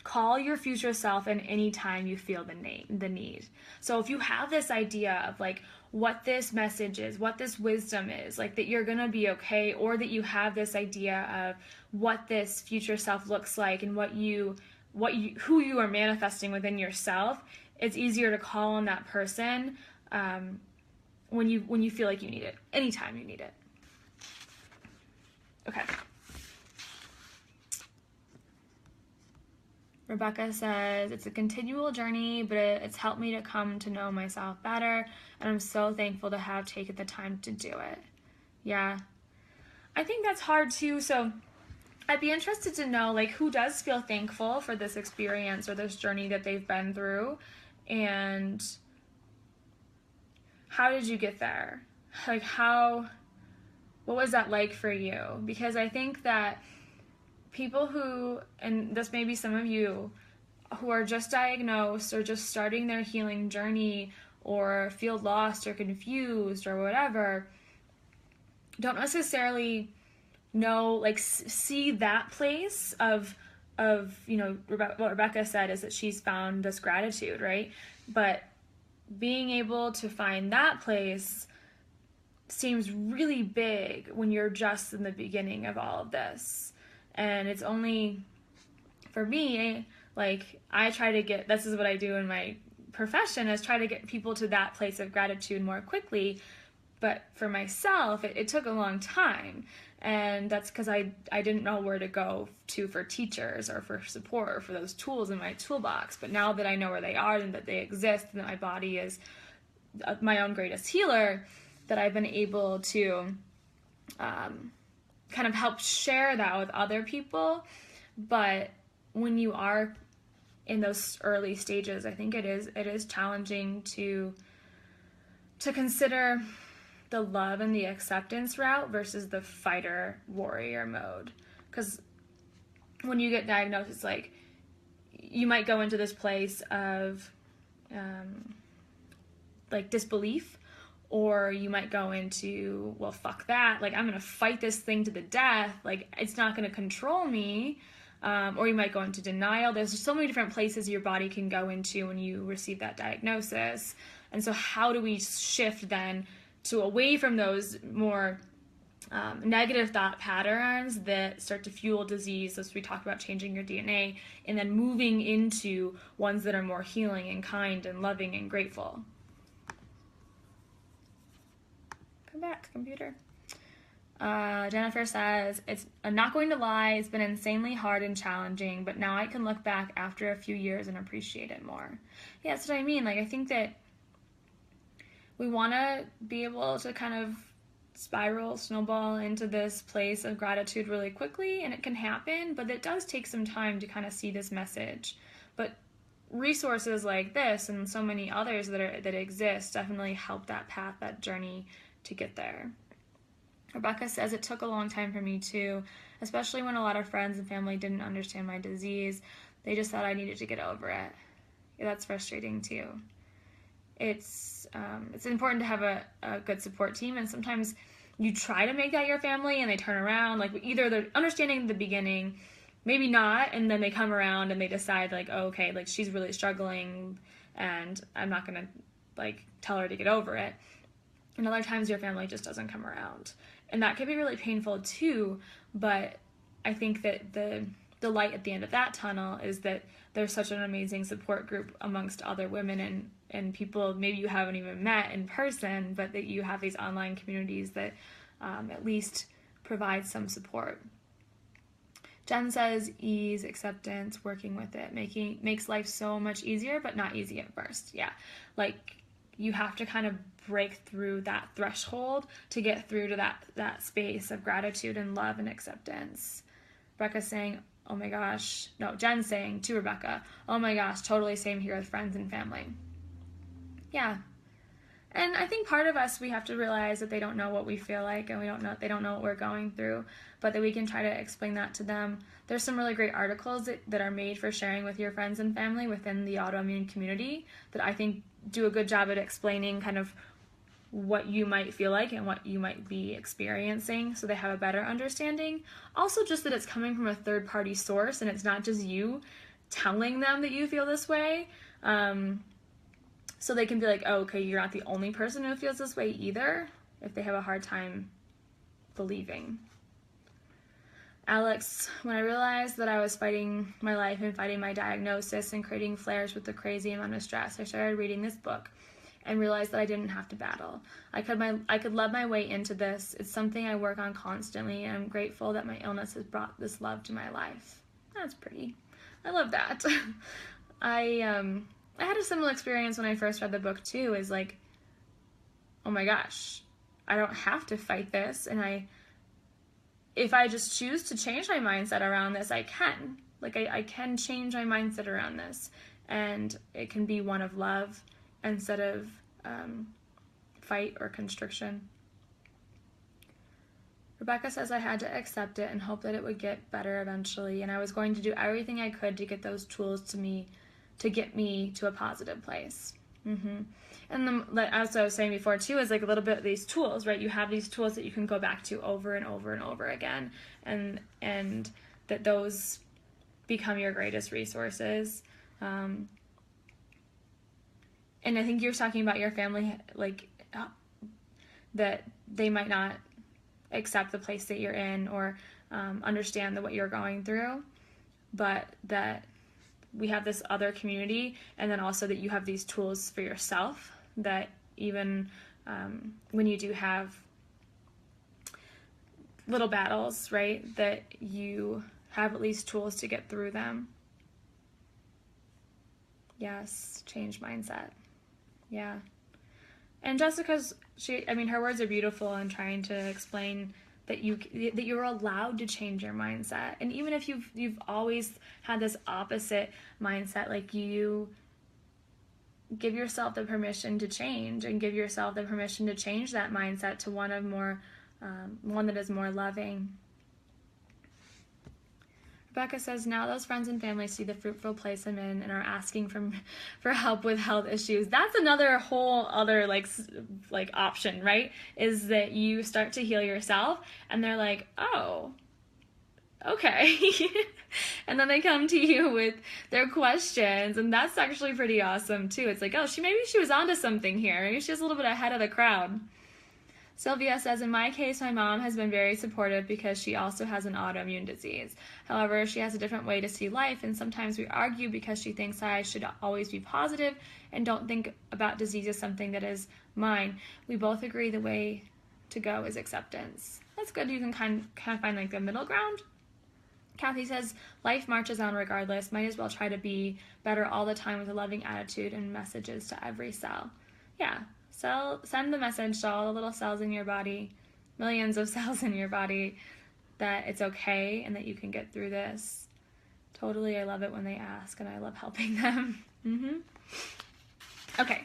call your future self in any time you feel the need. So if you have this idea of like what this message is, what this wisdom is, like that you're gonna be okay, or that you have this idea of what this future self looks like and who you are manifesting within yourself, it's easier to call on that person when you feel like you need it, anytime you need it. Okay. Rebecca says, it's a continual journey, but it's helped me to come to know myself better, and I'm so thankful to have taken the time to do it. Yeah. I think that's hard too, so I'd be interested to know, like, who does feel thankful for this experience or this journey that they've been through, and how did you get there? Like, what was that like for you? Because I think that people who, and this may be some of you, who are just diagnosed or just starting their healing journey or feel lost or confused or whatever, don't necessarily know, like, see that place of you know, what Rebecca said is that she's found this gratitude, right? But being able to find that place seems really big when you're just in the beginning of all of this. And it's only, for me, like, I try to get, this is what I do in my profession, is try to get people to that place of gratitude more quickly. But for myself, it took a long time. And that's because I didn't know where to go to for teachers or for support or for those tools in my toolbox. But now that I know where they are and that they exist and that my body is my own greatest healer, that I've been able to kind of help share that with other people. But when you are in those early stages, I think it is challenging to consider the love and the acceptance route versus the fighter warrior mode. Because when you get diagnosed, it's like you might go into this place of like disbelief, or you might go into, well, fuck that, like, I'm gonna fight this thing to the death, like, it's not gonna control me. Or you might go into denial. There's so many different places your body can go into when you receive that diagnosis. And so how do we shift then to away from those more negative thought patterns that start to fuel disease, as we talk about changing your DNA, and then moving into ones that are more healing and kind and loving and grateful? Come back, computer. Jennifer says, I'm not going to lie, it's been insanely hard and challenging, but now I can look back after a few years and appreciate it more. Yeah, that's what I mean. Like, I think that we want to be able to kind of snowball into this place of gratitude really quickly, and it can happen, but it does take some time to kind of see this message. But resources like this and so many others that exist definitely help that path, that journey to get there. Rebecca says, it took a long time for me too, especially when a lot of friends and family didn't understand my disease. They just thought I needed to get over it. Yeah, that's frustrating too. It's important to have a good support team, and sometimes you try to make that your family and they turn around, like, either they're understanding in the beginning, maybe not, and then they come around and they decide, like, oh, okay, like, she's really struggling and I'm not gonna, like, tell her to get over it. And other times your family just doesn't come around. And that can be really painful too, but I think that the light at the end of that tunnel is that there's such an amazing support group amongst other women and people maybe you haven't even met in person, but that you have these online communities that at least provide some support. Jen says, ease, acceptance, working with it, makes life so much easier, but not easy at first. Yeah, like, you have to kind of break through that threshold to get through to that space of gratitude and love and acceptance. Rebecca's saying, oh my gosh, no, Jen's saying to Rebecca, oh my gosh, totally same here with friends and family. Yeah. And I think part of us, we have to realize that they don't know what we feel like, and they don't know what we're going through, but that we can try to explain that to them. There's some really great articles that are made for sharing with your friends and family within the autoimmune community that I think do a good job at explaining kind of what you might feel like and what you might be experiencing, so they have a better understanding. Also, just that it's coming from a third-party source and it's not just you telling them that you feel this way. So they can be like, oh, okay, you're not the only person who feels this way either, if they have a hard time believing. Alex, when I realized that I was fighting my life and fighting my diagnosis and creating flares with the crazy amount of stress, I started reading this book and realized that I didn't have to battle. I could love my way into this. It's something I work on constantly, and I'm grateful that my illness has brought this love to my life. That's pretty. I love that. I had a similar experience when I first read the book too, is like, oh my gosh, I don't have to fight this, and if I just choose to change my mindset around this, I can. Like, I can change my mindset around this, and it can be one of love instead of fight or constriction. Rebecca says I had to accept it and hope that it would get better eventually, and I was going to do everything I could to get those tools to get me to a positive place. And then, as I was saying before too, is like a little bit of these tools, right? You have these tools that you can go back to over and over and over again, and that those become your greatest resources. And I think you're talking about your family, like that they might not accept the place that you're in or understand what you're going through, but that we have this other community, and then also that you have these tools for yourself that even when you do have little battles, right, that you have at least tools to get through them. Yes, change mindset. Yeah. And Jessica's, her words are beautiful in trying to explain that you're allowed to change your mindset. And even if you've always had this opposite mindset, like, you give yourself the permission to change, and give yourself the permission to change that mindset to one that is more loving. Rebecca says, now those friends and family see the fruitful place I'm in and are asking for help with health issues. That's another whole other like option, right? Is that you start to heal yourself and they're like, oh, okay. And then they come to you with their questions, and that's actually pretty awesome too. It's like, oh, maybe she was onto something here. Maybe she was a little bit ahead of the crowd. Sylvia says, in my case, my mom has been very supportive because she also has an autoimmune disease. However, she has a different way to see life, and sometimes we argue because she thinks I should always be positive and don't think about disease as something that is mine. We both agree the way to go is acceptance. That's good. You can kind of find like the middle ground. Kathy says, life marches on regardless. Might as well try to be better all the time with a loving attitude and messages to every cell. Yeah. Send the message to all the little cells in your body, millions of cells in your body, that it's okay and that you can get through this. Totally, I love it when they ask, and I love helping them. Okay,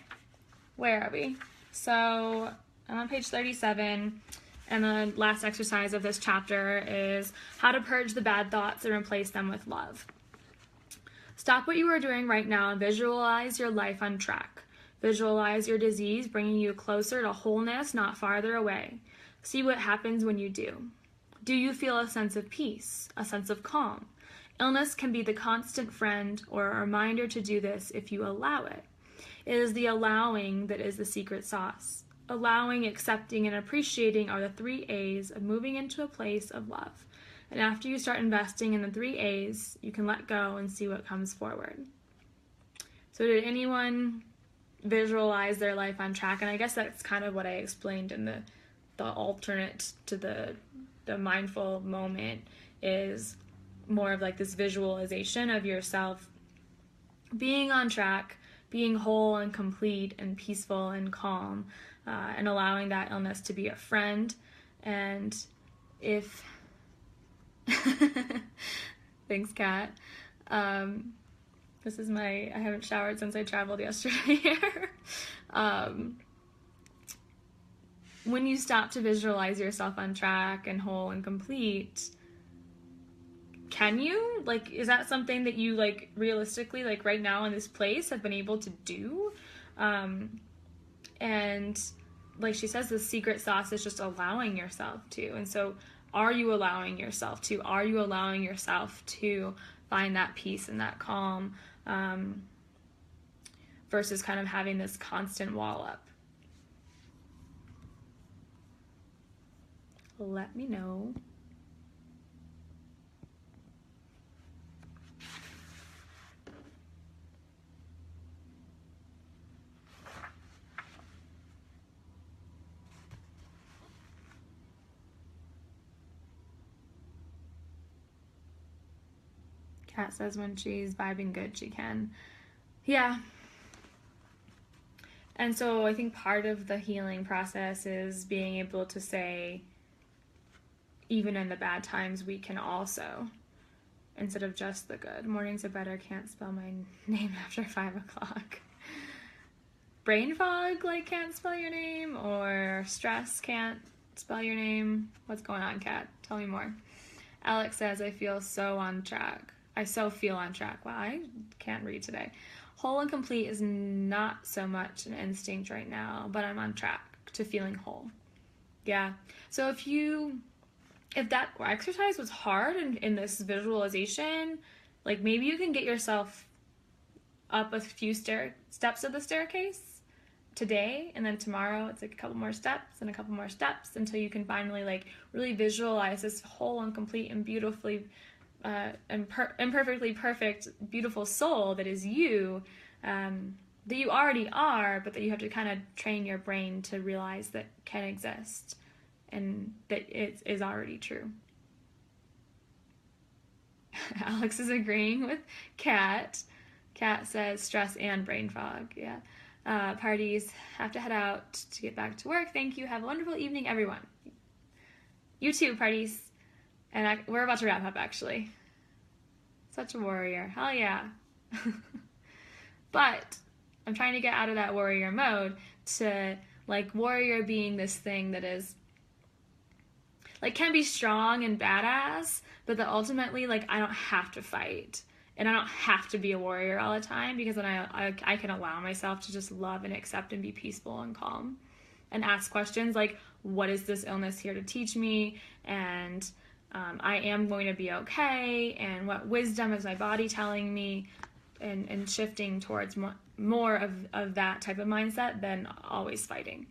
where are we? So I'm on page 37, and the last exercise of this chapter is how to purge the bad thoughts and replace them with love. Stop what you are doing right now and visualize your life on track. Visualize your disease bringing you closer to wholeness, not farther away. See what happens when you do. Do you feel a sense of peace, a sense of calm? Illness can be the constant friend or a reminder to do this if you allow it. It is the allowing that is the secret sauce. Allowing, accepting, and appreciating are the 3 A's of moving into a place of love. And after you start investing in the 3 A's, you can let go and see what comes forward. So did anyone visualize their life on track? And I guess that's kind of what I explained in the alternate to the mindful moment, is more of like this visualization of yourself being on track, being whole and complete and peaceful and calm, and allowing that illness to be a friend. And if thanks, Kat. This is I haven't showered since I traveled yesterday. When you stop to visualize yourself on track and whole and complete, can you, like, is that something that you, like, realistically, like, right now in this place have been able to do? And like she says, the secret sauce is just allowing yourself to. And so are you allowing yourself to? Are you allowing yourself to find that peace and that calm, versus kind of having this constant wall up. Let me know. Kat says when she's vibing good, she can. Yeah. And so I think part of the healing process is being able to say, even in the bad times, we can also, instead of just the good. Mornings are better, can't spell my name after 5 o'clock. Brain fog, like can't spell your name, or stress, can't spell your name. What's going on, Kat? Tell me more. Alex says, I feel so on track. I so feel on track. Wow, I can't read today. Whole and complete is not so much an instinct right now, but I'm on track to feeling whole. Yeah. So if that exercise was hard in this visualization, like maybe you can get yourself up a few steps of the staircase today, and then tomorrow it's like a couple more steps and a couple more steps until you can finally like really visualize this whole and complete and beautifully imperfectly perfect, beautiful soul that is you, that you already are, but that you have to kind of train your brain to realize that can exist and that it is already true. Alex is agreeing with Kat. Kat says stress and brain fog. Yeah. Parties, have to head out to get back to work. Thank you. Have a wonderful evening, everyone. You too, parties. And we're about to wrap up, actually. Such a warrior. Hell yeah. But I'm trying to get out of that warrior mode to, like, warrior being this thing that is, like, can be strong and badass, but that ultimately, like, I don't have to fight. And I don't have to be a warrior all the time, because then I can allow myself to just love and accept and be peaceful and calm. And ask questions like, what is this illness here to teach me? And I am going to be okay, and what wisdom is my body telling me, and shifting towards more of that type of mindset than always fighting.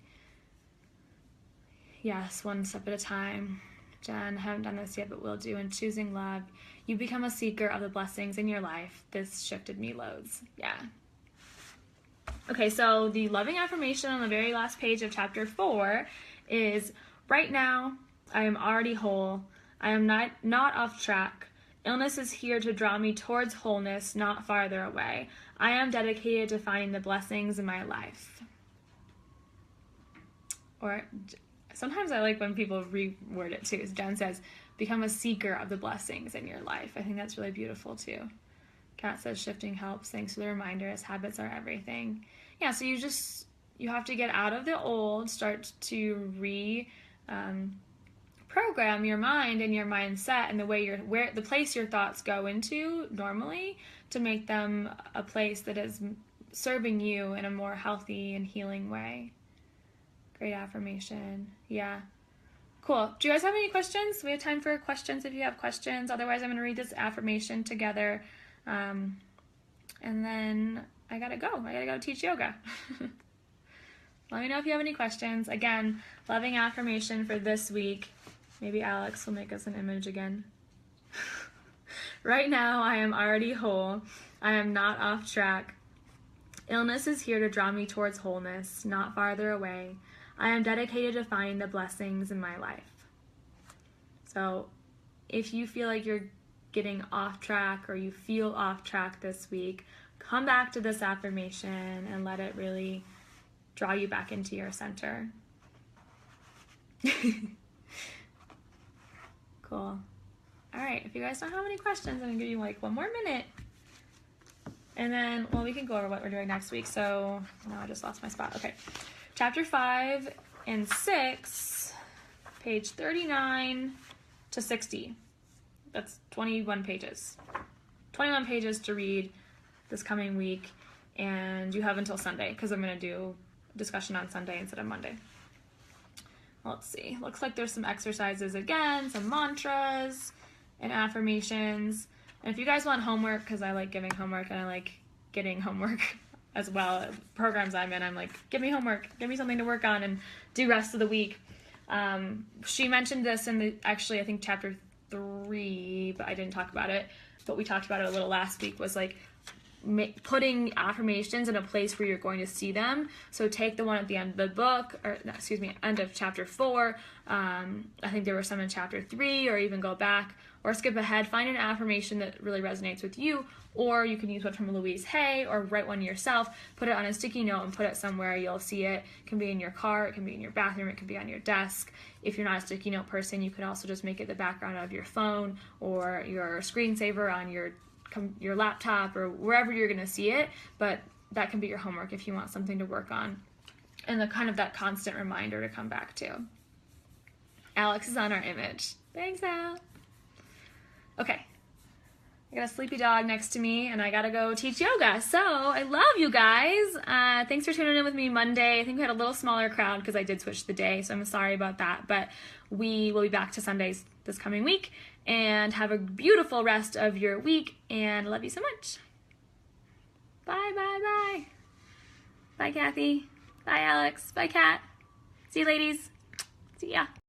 Yes, one step at a time. Jen, haven't done this yet, but will do. And choosing love, you become a seeker of the blessings in your life. This shifted me loads. Yeah. Okay, so the loving affirmation on the very last page of chapter 4 is, right now, I am already whole. I am not off track. Illness is here to draw me towards wholeness, not farther away. I am dedicated to finding the blessings in my life. Or sometimes I like when people reword it too. Jen says, become a seeker of the blessings in your life. I think that's really beautiful too. Kat says, shifting helps. Thanks for the reminder, as habits are everything. Yeah, so you have to get out of the old, start to program your mind and your mindset and the way the place your thoughts go into normally, to make them a place that is serving you in a more healthy and healing way. Great affirmation. Yeah. Cool. Do you guys have any questions? We have time for questions if you have questions. Otherwise, I'm going to read this affirmation together. And then I gotta go teach yoga. Let me know if you have any questions. Again, loving affirmation for this week. Maybe Alex will make us an image again. Right now, I am already whole. I am not off track. Illness is here to draw me towards wholeness, not farther away. I am dedicated to finding the blessings in my life. So if you feel like you're getting off track, or you feel off track this week, come back to this affirmation and let it really draw you back into your center. Cool. All right, if you guys don't have any questions, I'm gonna give you like one more minute. And then, well, we can go over what we're doing next week. So, no, I just lost my spot. Okay. Chapter 5 and 6, page 39 to 60. That's 21 pages. 21 pages to read this coming week. And you have until Sunday, because I'm going to do discussion on Sunday instead of Monday. Let's see. Looks like there's some exercises again, some mantras and affirmations. And if you guys want homework, because I like giving homework and I like getting homework as well, programs I'm in, I'm like, give me homework, give me something to work on and do rest of the week. She mentioned this in actually I think chapter 3, but I didn't talk about it, but we talked about it a little last week, was like putting affirmations in a place where you're going to see them. So take the one at the end of the book, or no, excuse me, end of chapter 4. I think there were some in chapter 3, or even go back or skip ahead. Find an affirmation that really resonates with you, or you can use one from Louise Hay or write one yourself. Put it on a sticky note and put it somewhere you'll see it. It can be in your car, it can be in your bathroom, it can be on your desk. If you're not a sticky note person, you could also just make it the background of your phone or your screensaver on your laptop or wherever you're going to see it, but that can be your homework if you want something to work on and the kind of that constant reminder to come back to. Alex is on our image. Thanks, Al. Okay, I got a sleepy dog next to me and I gotta go teach yoga. So I love you guys. Thanks for tuning in with me Monday. I think we had a little smaller crowd because I did switch the day, so I'm sorry about that, but we will be back to Sundays this coming week. And have a beautiful rest of your week, and love you so much. Bye, bye, bye. Bye, Kathy. Bye, Alex. Bye, Kat. See you, ladies. See ya.